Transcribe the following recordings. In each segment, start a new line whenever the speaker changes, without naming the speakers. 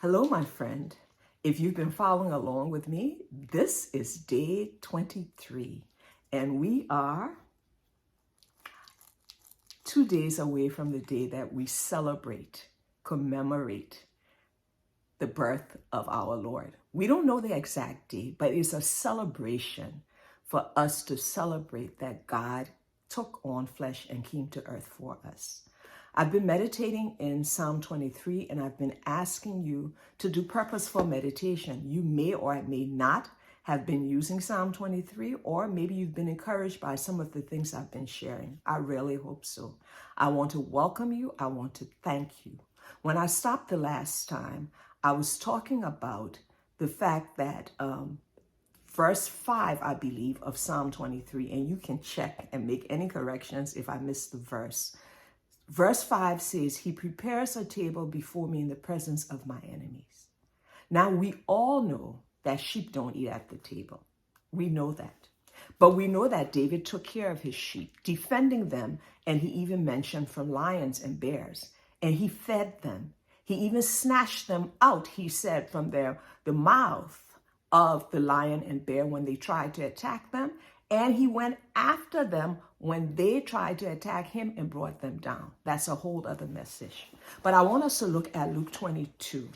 Hello, my friend. If you've been following along with me, this is day 23, and we are 2 days away from the day that we celebrate, commemorate the birth of our Lord. We don't know the exact date, but it's a celebration for us to celebrate that God took on flesh and came to earth for us. I've been meditating in Psalm 23, and I've been asking you to do purposeful meditation. You may or may not have been using Psalm 23, or maybe you've been encouraged by some of the things I've been sharing. I really hope so. I want to welcome you. I want to thank you. When I stopped the last time, I was talking about the fact that verse 5, I believe, of Psalm 23, and you can check and make any corrections if I missed the verse. Verse 5 says, he prepares a table before me in the presence of my enemies. Now, we all know that sheep don't eat at the table. We know that. But we know that David took care of his sheep, defending them, and he even mentioned from lions and bears, and he fed them. He even snatched them out, he said, from the mouth of the lion and bear when they tried to attack them, and he went after them when they tried to attack him and brought them down. That's a whole other message. But I want us to look at Luke 22.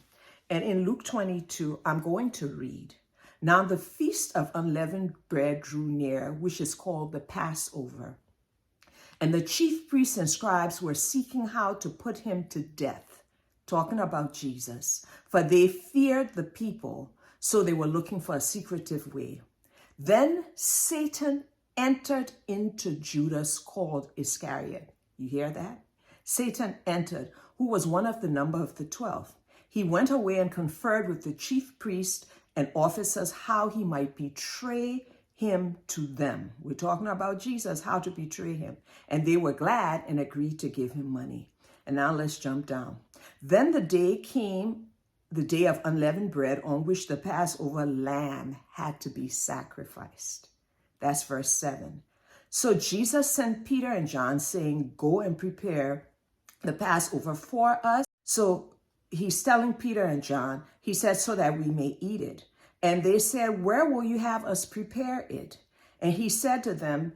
And in Luke 22, I'm going to read. Now the feast of unleavened bread drew near, which is called the Passover. And the chief priests and scribes were seeking how to put him to death, talking about Jesus, for they feared the people, so they were looking for a secretive way. Then Satan entered into Judas, called Iscariot. You hear that? Satan entered, who was one of the number of the 12. He went away and conferred with the chief priests and officers how he might betray him to them. We're talking about Jesus, how to betray him. And they were glad and agreed to give him money. And now let's jump down. Then the day came, the day of unleavened bread, on which the Passover lamb had to be sacrificed. That's verse 7. So Jesus sent Peter and John, saying, go and prepare the Passover for us. So he's telling Peter and John, he said, so that we may eat it. And they said, where will you have us prepare it? And he said to them,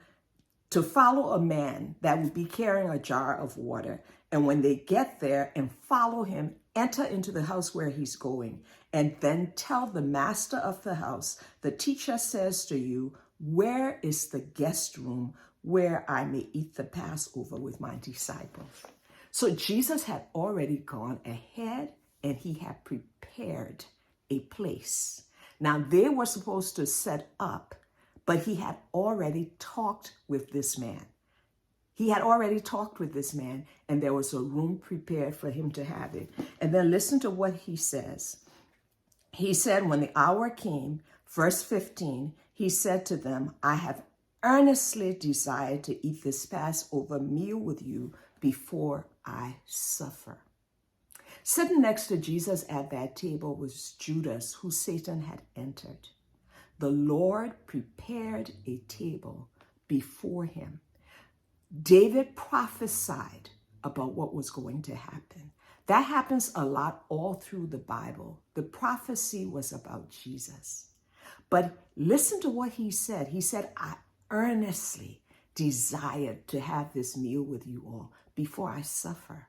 to follow a man that would be carrying a jar of water. And when they get there and follow him, enter into the house where he's going, and then tell the master of the house, the teacher says to you, where is the guest room where I may eat the Passover with my disciples? So Jesus had already gone ahead and he had prepared a place. Now they were supposed to set up, but he had already talked with this man. He had already talked with this man, and there was a room prepared for him to have it. And then listen to what he says. He said, when the hour came, verse 15, he said to them, I have earnestly desired to eat this Passover meal with you before I suffer. Sitting next to Jesus at that table was Judas, who Satan had entered. The Lord prepared a table before him. David prophesied about what was going to happen. That happens a lot all through the Bible. The prophecy was about Jesus. But listen to what he said. He said, I earnestly desired to have this meal with you all before I suffer.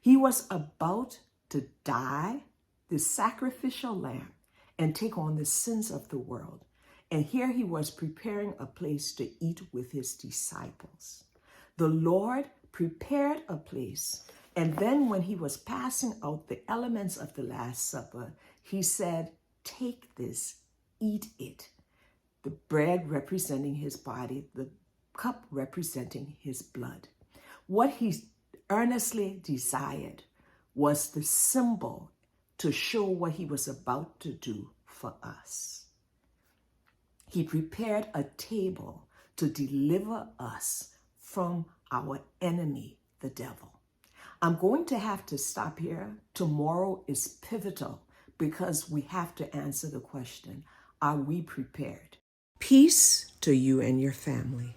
He was about to die, the sacrificial lamb, and take on the sins of the world. And here he was preparing a place to eat with his disciples. The Lord prepared a place, and then when he was passing out the elements of the Last Supper, he said, take this, eat it. The bread representing his body, the cup representing his blood. What he earnestly desired was the symbol to show what he was about to do for us. He prepared a table to deliver us from our enemy, the devil. I'm going to have to stop here. Tomorrow is pivotal because we have to answer the question, are we prepared? Peace to you and your family.